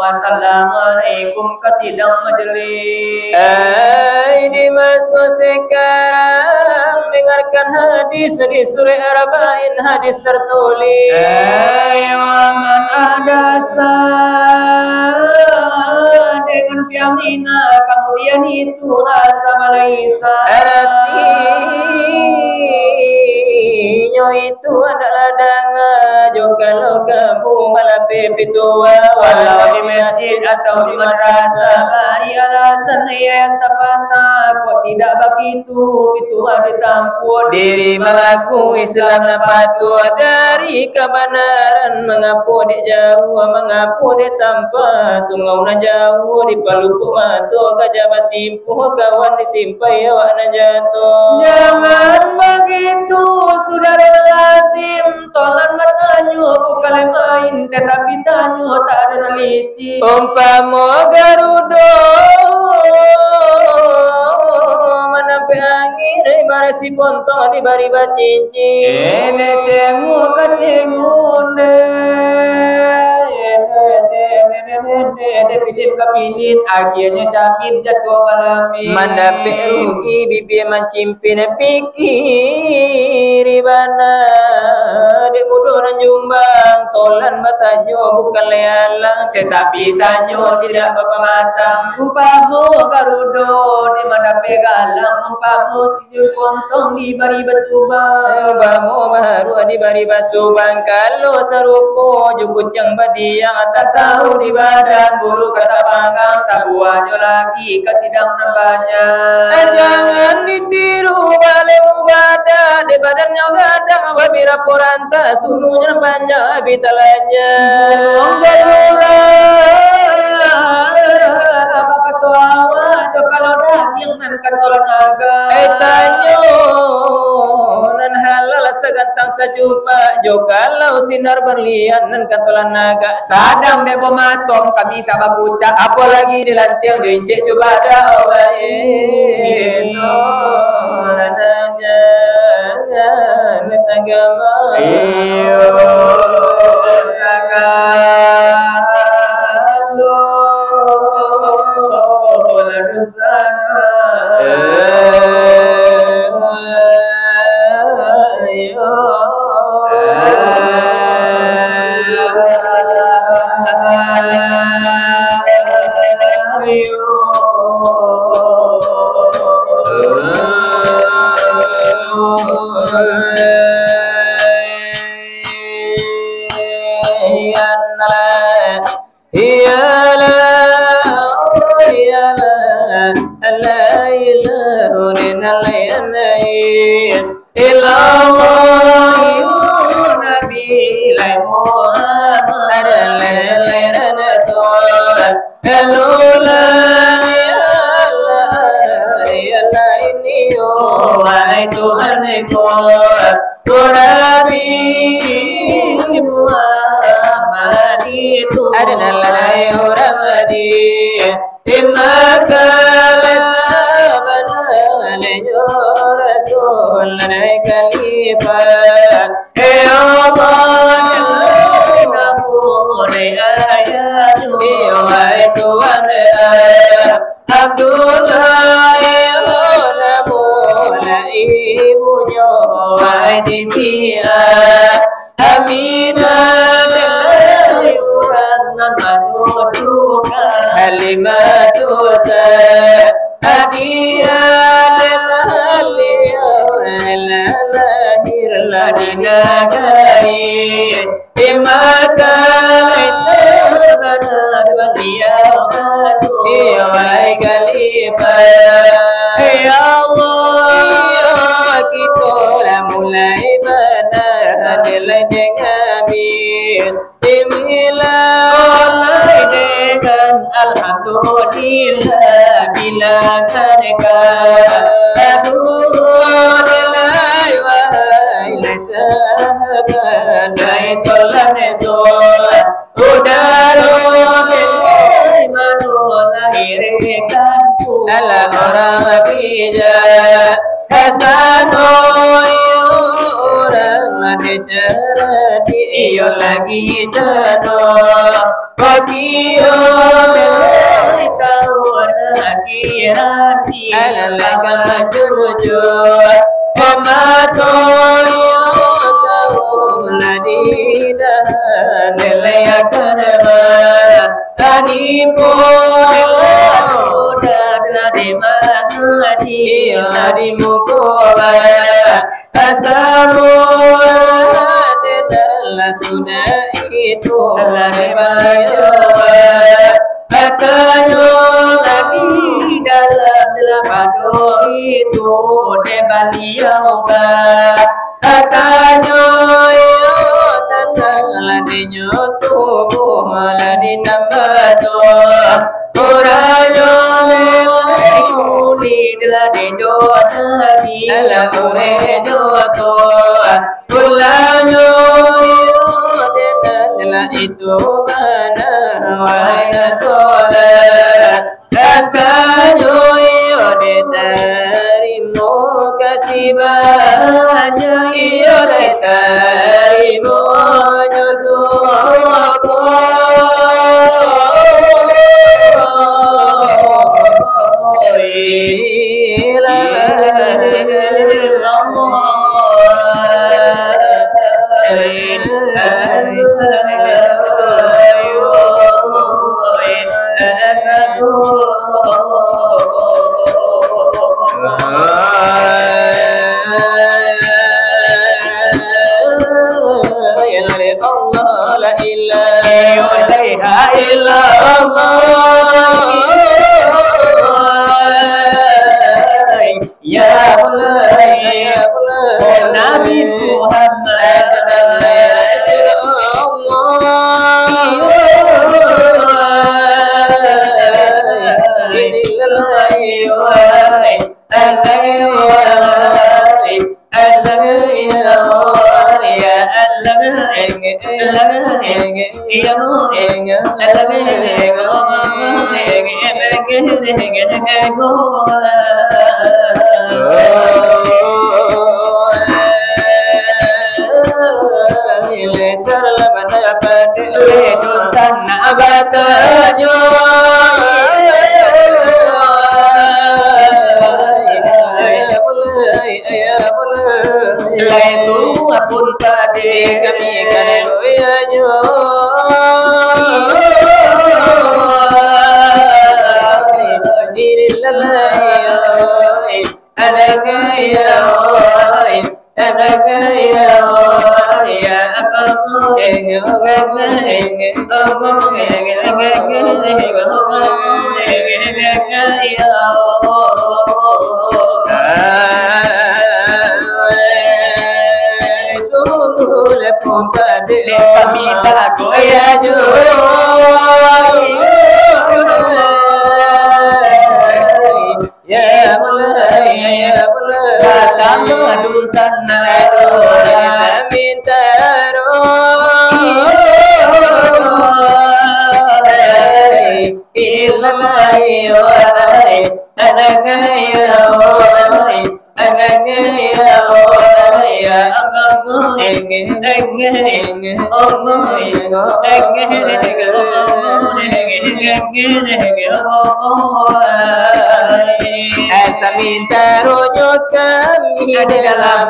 Assalamualaikum kasidang majelis. Di masa sekarang dengarkan hadis di surah Arba'in hadis tertulis. Waman adasa dengan piamina kemudian itu rasa malaisa. Artinya itu adalah jo kalau kamu malah pitua walau di masjid atau di madrasah bari alasan yang sapata kok tidak begitu itu ada tampur diri mengaku Islam patuh dari kebenaran mengaku dek jauh mengaku dek tanpa tungau na jauh di palupuk matu gajah basimpuh kawan disimpai awak na jatuh. Jangan begitu saudara lazim tolan bertanya bukan main tetapi tanya tak ada licin. Umpama Garuda menampi angin ibarat si pontong di bari bacincin. Ene cengu kacengun de pilih kepilih akhirnya camin jatuh balami. Mendapat rugi bibi mancimpin pikir ibana dek bodoh dan jumbang tolan batanyo bukan lealang tetapi tanyo tidak berpematang. Umpamu Garudo di mana pegalang umpamu sijur pontong di bari basubang. Umpamu baru di bari basubang kalau serupo jukucang badiang tak tahu di badan bulu kata panggang sabuanyo lagi kasidang nambahnya. Jangan ditiru balemu badan di badannya gadang babira poranta sulunya panjang bitalanya. Galura apa katawa kalau daging man katol naga. Tanyo nan hal sajupa jo kalau sinar berlian nan katolan naga Sadang debo matom kami tak bagucap. apalagi di lantiang jo incek coba ada obae no lana jangan tagama sagalo ladusana Samintaro kami dalam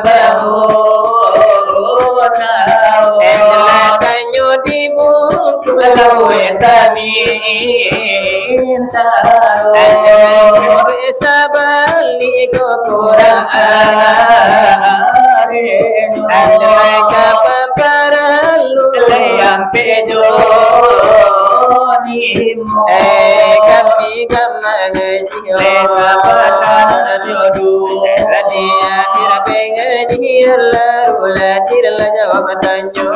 Elakanyo dibungkus Samintaro bisa balik ke Quran Andai kapan paralu Lampe jodimu kami mengaji Radia mengaji lalu latir la jawab tanya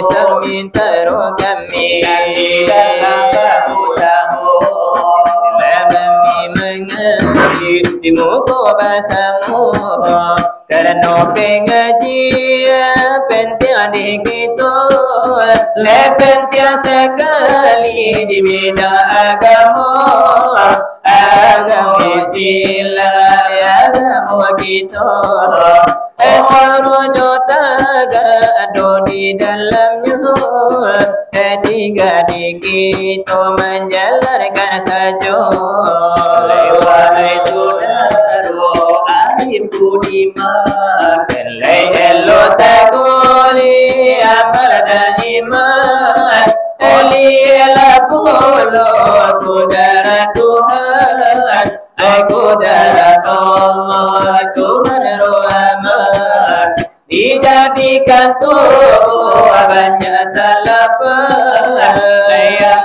Samintaro kami mengaji di muka bahasamu karena pengajian penting di kita penting sekali di bidang agama sila agama kita serojo tagado di dalamnya tiga di kita menjalankan saja lewat saudara akhir budiman elo tagoli amal dan iman Eliela polo kudara Tuhan kudara Allah Tuhan rahmat dijadikan tubuh banyak salapan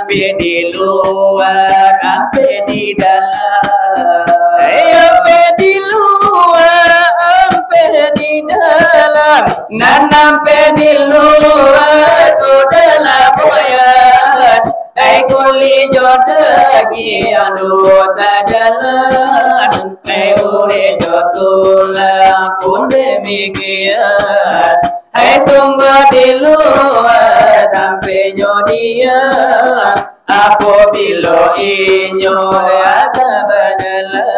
sampai di luar sampai di dalam sampai di luar sampai di dalam dan sampai di luar sudah boyan kuli jodagi anu sajalan ure jotulah pun demikian sungguh di luar tampilnya dia apabila inyol agak berjalan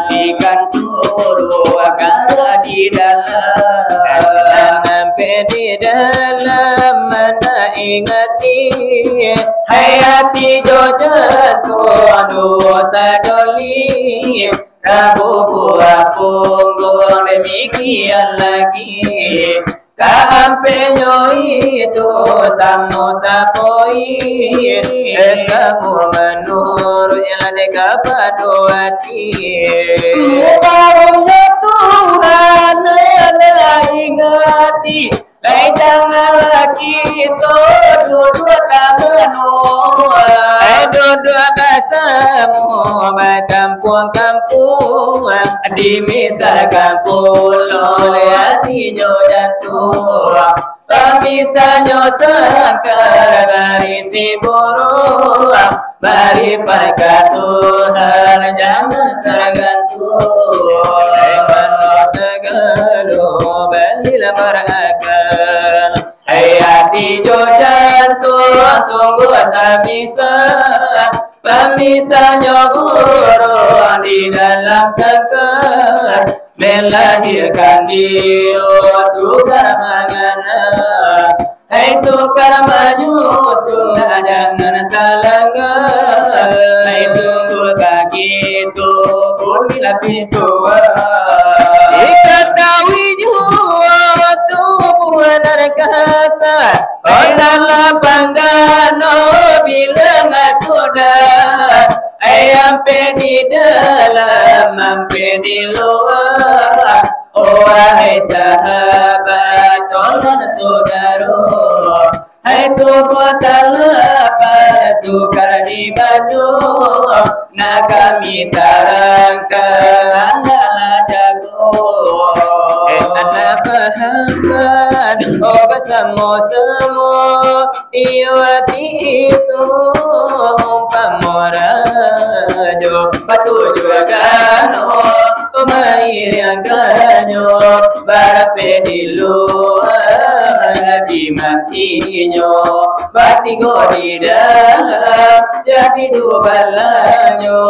ikan suruh agar di dalam sampai di dalam mana ingati hayati jojatuh dosa joli Rabu buah punggung demikian lagi Kampenyo itu samo sapoi sapu menur yang deka paduati Mubarumnya Tuhan ada ingati Lai jangan lagi itu dua tanganmu dua bahasamu kampung-kampung di misal kampung oleh hati jantung samisanyo sakar dari si burung mari perkat Tuhan jangan tergantung manusia berakal. Hai hati jo jantung sungguh Pamisahnya guru di dalam sangkar melahirkan dia sukar mangana. Hai sukar menyusul jangan talanggar. Hai tunggu kaki itu pun lebih tua. Diketahui jua tubuh narkasa. Oh salah panggano bilang sudah. Sampai di dalam, sampai di luar. Oh wahai sahabat, tolong saudara. Hai tubuh salah pada sukar di baju. Nah kami tarangkan adalah jago. Anak pahamkan, oh bersama semua. Iwati itu umpama rajo, batu juga gano. Pemain yang kanyo, barape di luar, di matinya, batigo di dalam, jadi dua balanyo,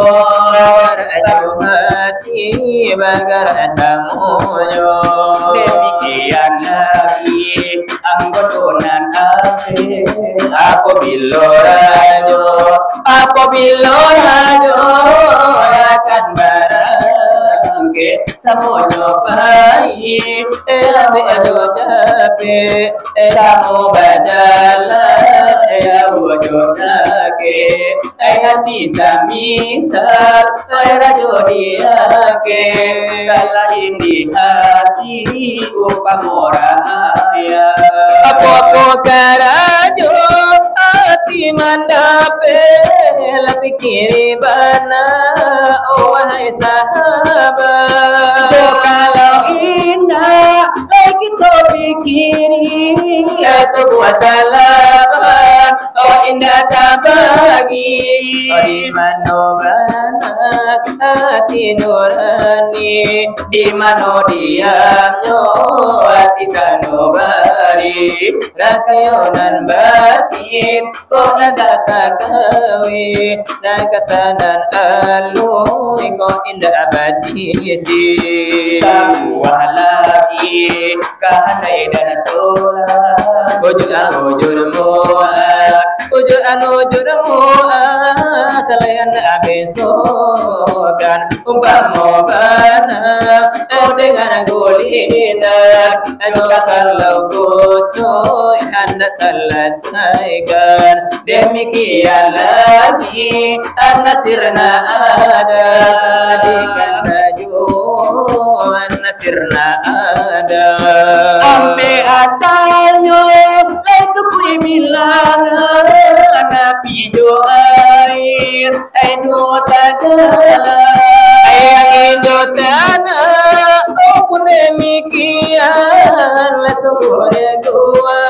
rajo hati bagar asamunyo. Demikian lagi anggotonan akhir, apabila rajo akan barangke semuanya baik, ambil ajo capek, samu bajalan, wujud lagi, hati samisal, rajo diake, kalau ini hati upamoraya. Apa karajo hati mandape lebih kiri bana, oh wahai sahabat. Kalau indah lagi to pikiri, itu gua salah. Oh indah tak bagi, oh di mana bana hati nurani, di mana diamnya hati sanubari, rasionan batin kok naga tak kawi, nakasanan alui kok indah basisi. Sebuah lagi kahanai dan tolak, ujurmu selain besokan umpama bana, oh dengan gulina kalau kusui anda selesaikan. Demikian lagi anda sirna ada dikana sirna ada. Ampe asalnya itu kui bilang nabi jo air dosa jalan yang hijau tanah. Oh pun demikian lesungguhnya gua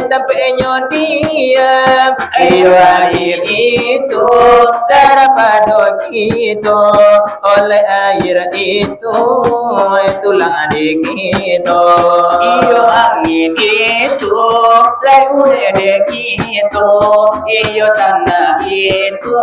tapi nyodiam ayo air itu darah pada kita, oleh air itu tulang adik kita. Iyo angin itu lagu dek kita, iyo tanah itu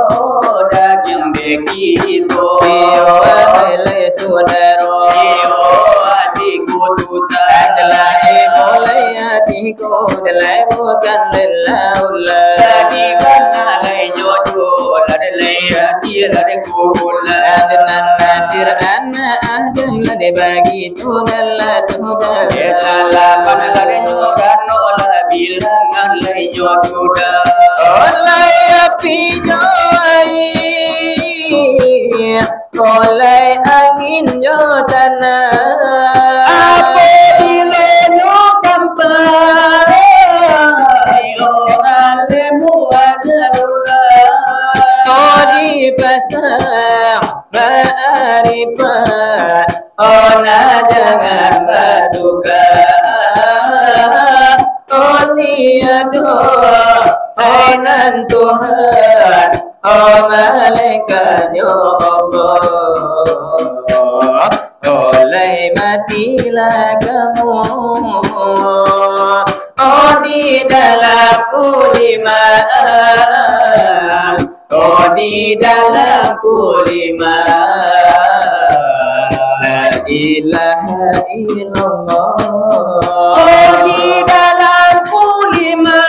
daging dek kita. Iyo le saudara, iyo adikku susah adalah boleh hatiku adalah bukan lelaulah. Jadi karena lay jodoh adalah hati adalah gula. Dengan nasir anak adam ladai bagi tu adalah sudah. Salapan ladai nyokan olah bilangan lay jodoh. Oleh api joai, oleh angin jo tanah. Apabila nyo sampai di pasang ma'arifat, ona jangan berduka. Oh tiada ainan Tuhan, oh malaikat ya Allah. Oleh matilah kamu kulimaan, oh di dalam kulimaan, la ilaha illallah, oh di dalam kulimaan,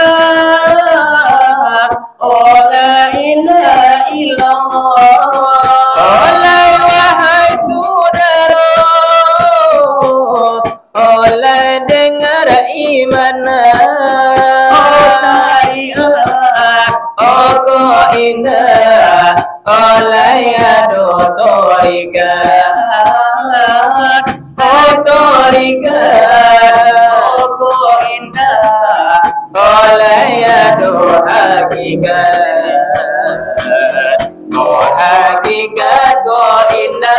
oh la ilaha illallah. oleh wahai saudara, oleh dengar imanan, oh kok indah, oleh ado torikat, oh torikat, Oh kok indah, oleh ado hakikat, oh hakikat kok indah,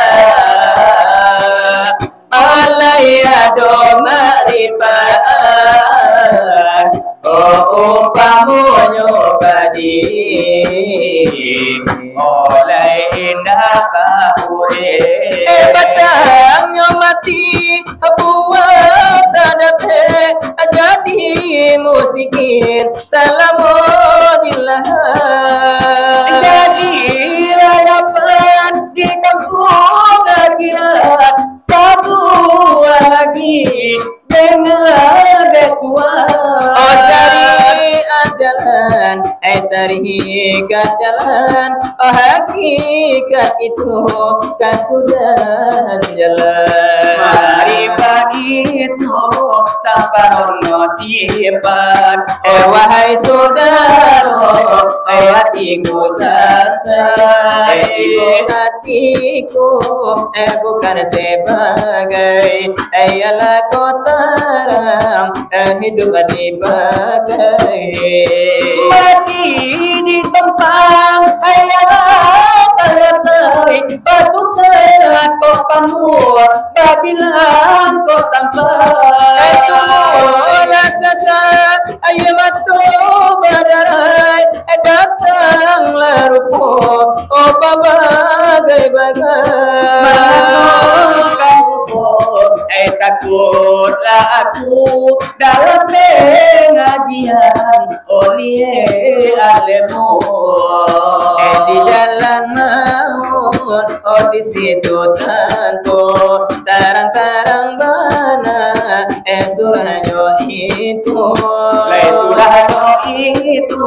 oleh ado makrifat, oh umpamunyo badi, oleh indah kaure. batangnya mati buat adabe jadi musikin salamulillah, Jadi rayapan di kampung akhirat, sebuah lagi dengan betuan. oh syariat jalan, tarikat jalan, oh hakikat itu kasudahan jalan. Mari pagi itu samparono sifat. Wahai saudara, hatiku selesai, hatiku bukan sebagai ialah kotoran hidup dipakai. Mati di tempat ayah selesai, pasukan kau kamu babilan kau sampai. Rasa ayo matu badarai datanglah rupo oh bagai-bagai. Takutlah aku dalam pengajian oleh alemu. Di jalan maut, oh di situ tentu tarang-tarang bana surahnya itu. Surahnya itu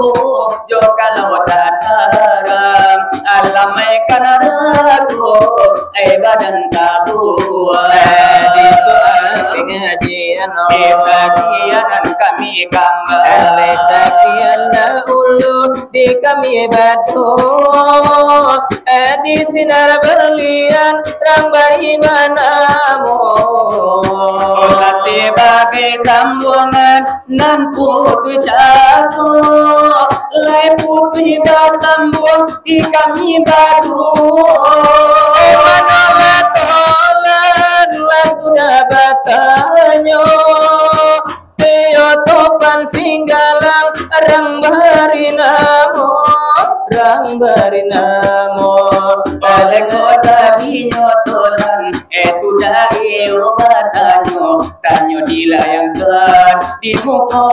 jo kalau tak terang alamaikan aku badan tabuan. Di soal pengajian bagian kami gambar sekian dahulu di kami batu di sinar berlian rambari manamu sebagai sambungan nan putu jatuh lai putih bersambung di kami batu manalah tolan sudah batanya Teo topan singgalang rambari namo oleh kota dinyotolan sudah obatanyo tanyo dilayangkan di muka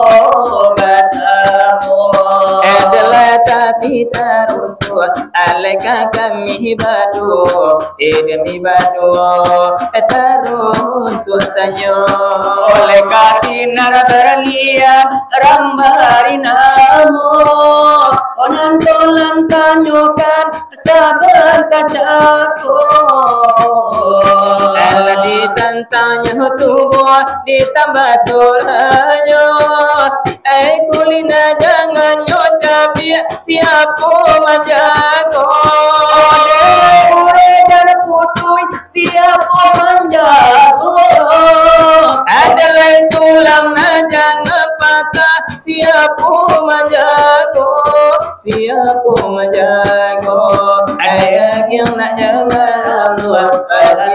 basamu adalah tapi teruntuk aleka kami badu demi badu teruntuk tanyo oleh kasinar berlian rambari namo onantolan tanyokan sabar kacaku Allah ditantanya tubuh ditambah suranya kulina jangan nyocapi siapa menjago urejan putui siapa menjago adalah tulang jangan patah siapa menjago ayah yang nak jangan luar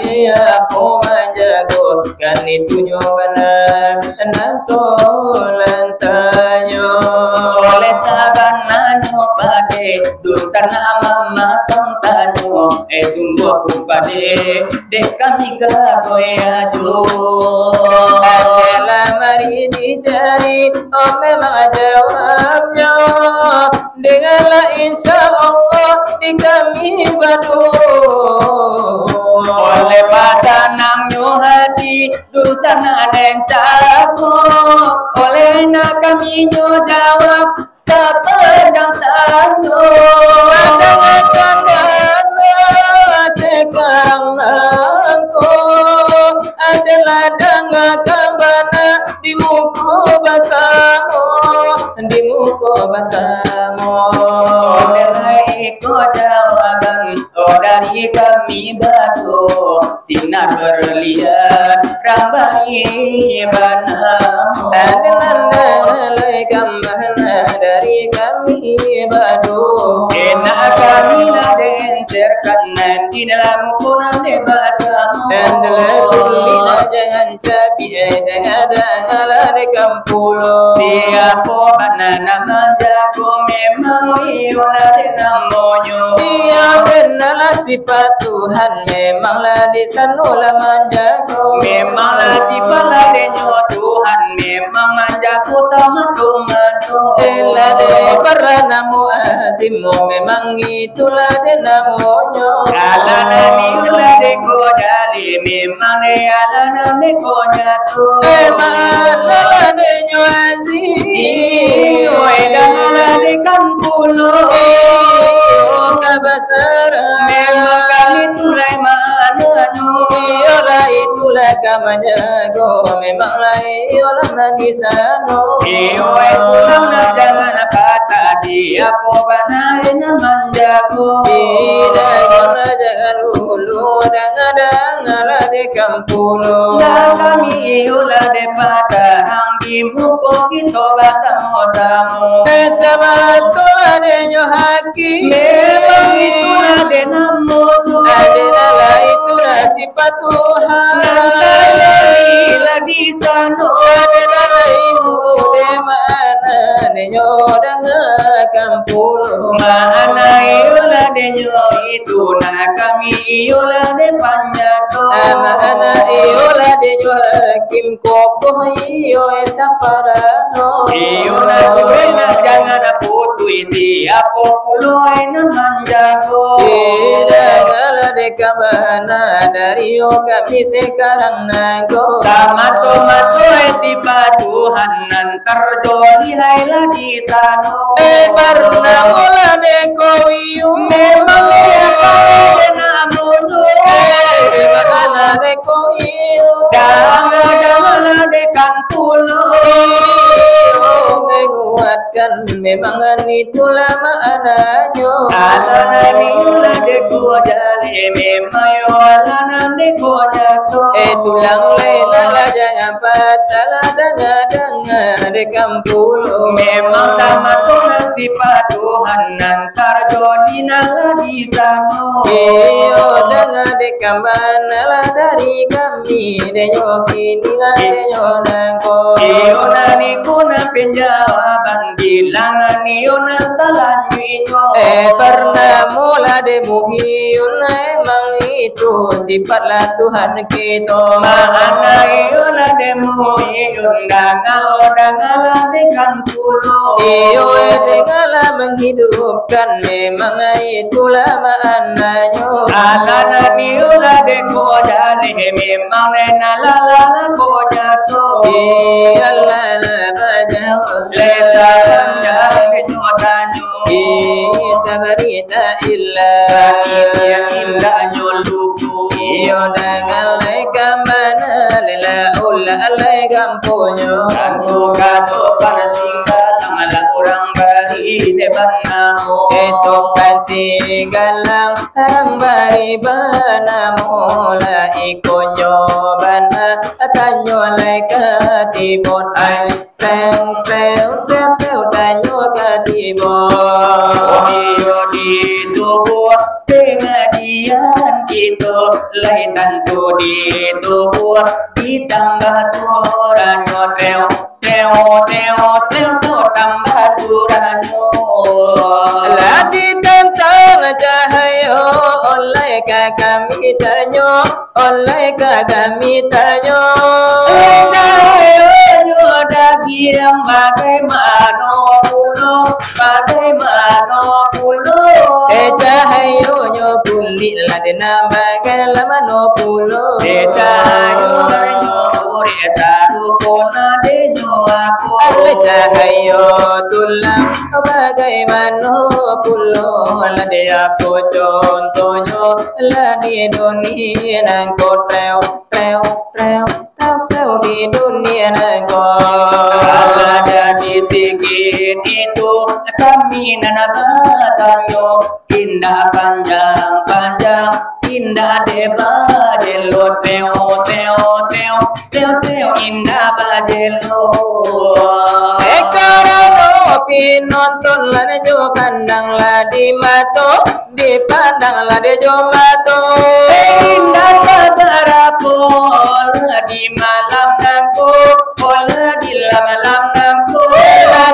siapa menjago kan itu nyobana nanto lantanyo oleh saban nanyo pade dosa nama santanyo sumbo kumpade dek kami gagoe aju. Adalah mari dicari, memang jawabnya. Dengarlah insya Allah di kami badu. Oleh pasanang nyo hati dusana neng capo. Oleh nak kami nyo jawab sepanjang tanyo. Kadang-kadang mana sekarang nangko adalah dangakan bana di muka basamu, di muka basamu. Dari ko jawaban dari kami batu sinar berlian rambai banamu. Adalah kambana dari kami badu. Enak kami naden terkanan di dalam kunan de basamu. Adalah kulina jangan capi dengar de kampulo. Siapa banana manjago memang iola de namonyo. Dia kenalah sifat Tuhan, memanglah di sanula manjago. Memanglah sifat ladenyo Tuhan, memang manjago sama tomato. Ela de paranamu azimu, memang itulah de namanya. Alana ni ula de ko jali, memang de alana de ko nyato. Mana de nyo azim, Edana de kampulo. Kabasara, Memang kami tulai mana nyo. Iolah itulah kamanjago, memanglah iolah di sana. Pulang nak jangan patah siapa banai nan manjago. Jangan lulu dangadangala de kampulo. Dan kami iolah de patarang di muka kita basamo-samo. Sabat ko adenyo haki. Memang itulah de namono. Adalah itulah sifat Tuhan. Ila di sana. Adalah itu de mana denyo dangakampulo. Mana iolah de nyo itu nak kami iolah de panjato. Mana iolah denyo hakim kokoh iyo saparano. Iolah gue nak jangan putui siapa puluh nan manjago. Idagala de kabana dari kami sekarang nago. Sama tomato sifat Tuhan nan terjoli hailah di sana. Barna mula de koiu Memang dia kaya namono. Makana de koiu Jangan de kantulo. Menguatkan memang itulah maknanya. Alana niula de ko jali memang yo alana de ko nyato. Tulang lena lah jangan patah lah dengar de kampulo. Memang sama Tuhan sifat Tuhan nantar joni nala di sana. Iyo dengar de kambana lah dari kami denyo kini lah denyo nangko. Iyo nani kuna penjawaban bilangan iyo na salah nyinyo. Pernah mula de muhiun emang itu sifatlah Tuhan kita. Mana iyo na demo iyo danga de kantulo. Iyo tinggallah menghidupkan memang itulah maknanya. Alana niula de ko jali memang nala ko nyato. Iyalah bajau Leta jangan nyotanyo. Sabarita illa yang indah nyoluku. Iyo dengan lekam mana lela ulah lekam punyo. Kato panasinggal ang orang bari depan namo. Itu pansigalang ang bari banamo la ikonyo bana atanyo lekatibot ay preu tanyo katibot. Iyo di tubuh pengajian kita lai tantu di tubuh ditambah suaranya teo tambah suaranya. La ditantang cahaya kami tanyo, oleh kami tanyo. Yang bagaimana pulo Cahayo nyo kulit ladena bagai lamano pulo. Cahayo ure saru kona de nyo aku. Cahayo tulang bagaimana pulo lade aku contohnya ladi dunia nangko treo di dunia nangko. Ada di sikit itu kami nanatayo indah panjang indah deba jelo teo indah bajelo. Karano pinonton lade jo pandang ladi mato di pandang lade jo mato. Indah badaraku di malam nangku di malam nangku.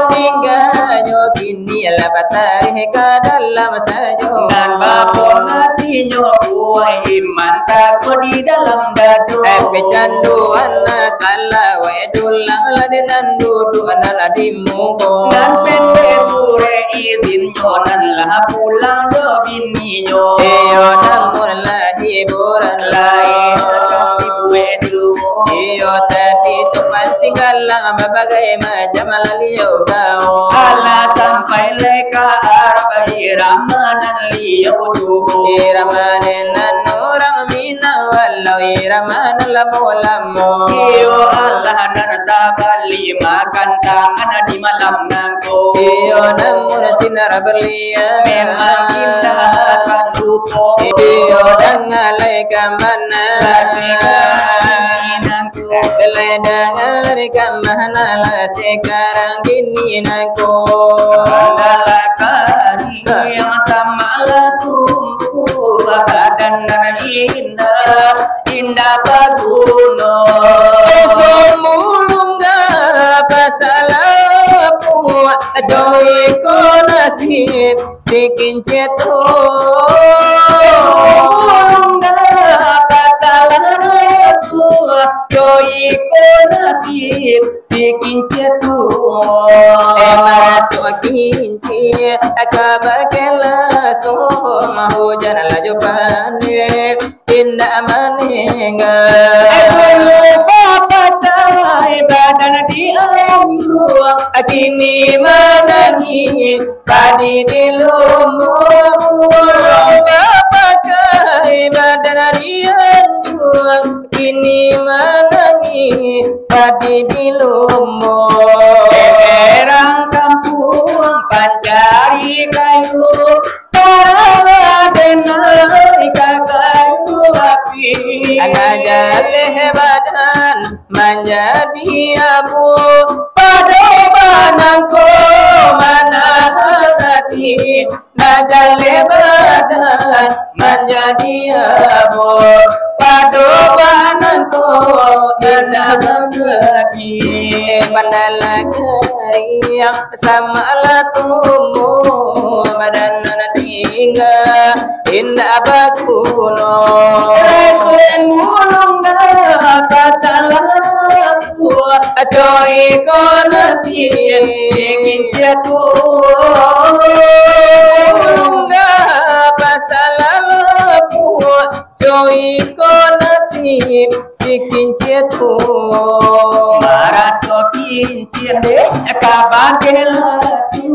Tinggalnya kini lah batari ke dalam sajo. Dan bapor nasinya kuai iman takut di dalam dadu. Kecanduan salah wedulang ladenan duduk ladi muko. Dan pendek pure izin nyonan lah pulang do bininya. Iyo namun lah hiburan Lain kami wedu. Iyo tadi tupan singgalang berbagai macam laliau kau. Ala sampai leka arba iramanan liau tubuh. Iramanan orang minang walau iramanan lamu. Iyo Allah dan sabali makan tangan di malam nangko. Iyo namun sinar berlian. Memang kita akan lupa. Iyo dengalai kamana. Belai dengar kamana lah sekarang kini nangko. Kali yang sama lah tumbuh badan indah baguno. Somulunga pasalah puak joy ko nasib cikin ceto. Somulunga pasalah puak joy ko nasib cikin ceto. Emarato kinci akabakela so mahujan laju pane indah manenga. Bapatai badan diambil Kini menangi tadi di lumbung. Pakai badan dianjung kini menangi tadi di lumbung. Erang kampung pancari kayu para denai kayu api. Ngajaleh badan menjadi abu pada banangku manahan hati. Ngajaleh badan menjadi abu pada banangku indah hati. Mandala kariang sama lah tumbuh badan tinggal indah bakuno. Mulung salah buat Coy konasi ingin jatuh. Mulungga pasalah buat coy konasi sikin cetu. Marato kincir kabagela su.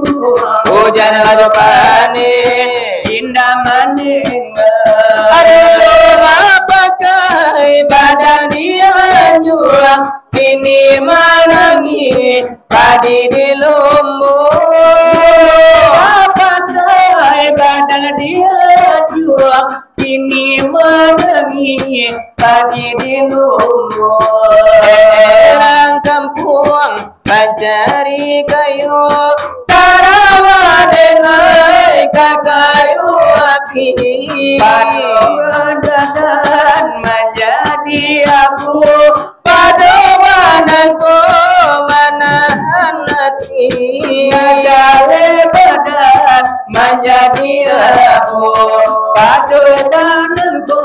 Hujan laju pane Indah manenga. Aduh pakai badan dia nyurang kini menangi padi di lumbung. Pakai badan dia juang kini menangi padi di lumbung. Orang kampung mencari kayu tarawa denai kayu api. Padahal menjadi abu Pada manangku manahan hati. Ngajale badan Menjadi abu Aduh danengko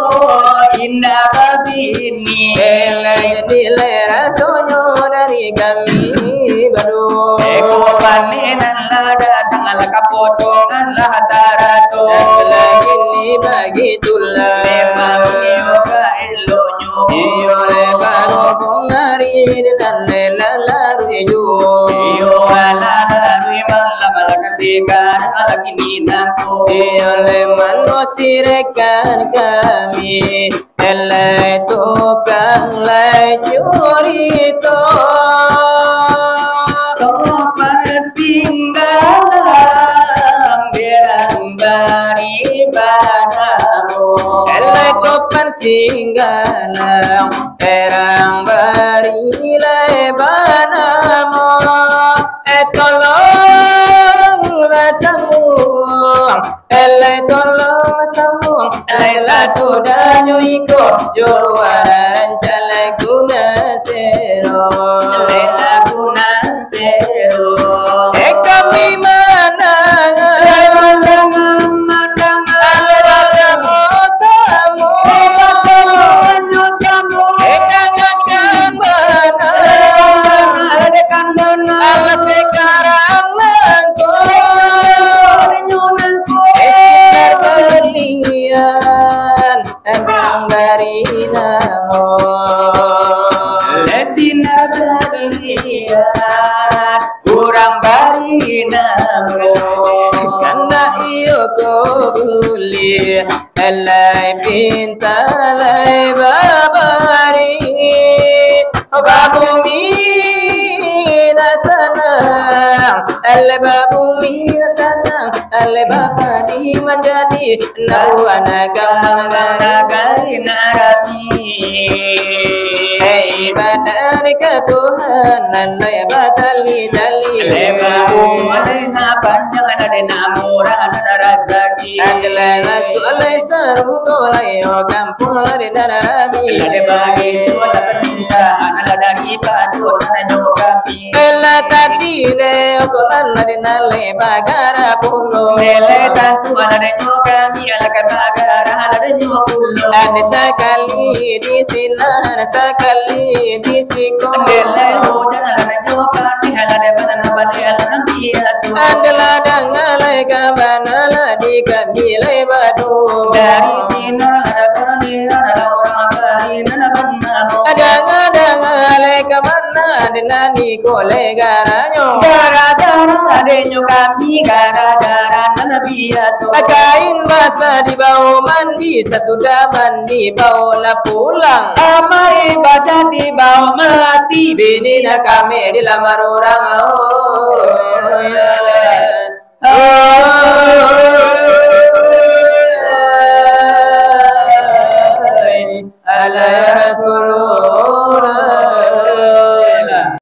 indah babini jadi lera sonyo dari kami baru eko panenan lah datang ala kapotongan lah taraso lagi ni bagi tulah memang yoga elonyo iyo baru bongari dan lelaru ejo iyo ala larui malam ala kasikan ala kiminako iyo manusirekan kami elai tukang lai curito topan singgalang berang bari padamu elai topan singgalang berang bari lai padamu tolong sambung elai tolong sambung elai sudah nyuiko juara rencana guna sero lela guna sero kami mana kurang bari namo karena iyo ko buli elai pinta lai babari babumi nasana elai babumi nasana elai babadi menjadi nawana gari narabi ibadah ke Tuhan nandai batali dali lebaru alena panjang ada namura ada rezeki adla rasulai saru golai kampung lari darami ada bagi tu ada perminta ada dari padu ada nyokapi ela tadi de okolan lari nale bagara pulo ele tantu ada nyokapi ala bagara ada nyokulo ada sekali di sinar sekali di sikon ele hujan ada nyokapi ada banana bali ala biasa adalah dangalai kabana di kabilai badu dari sinar ada perniran ada orang kali nana banamo dangalai kabana dinani kole garanyo gara-gara adanya kami gara-gara nana biasa kain basah di bau mandi sesudah mandi bawa pulang amal ibadah di bawah mati bini nak kami dilamar orang oh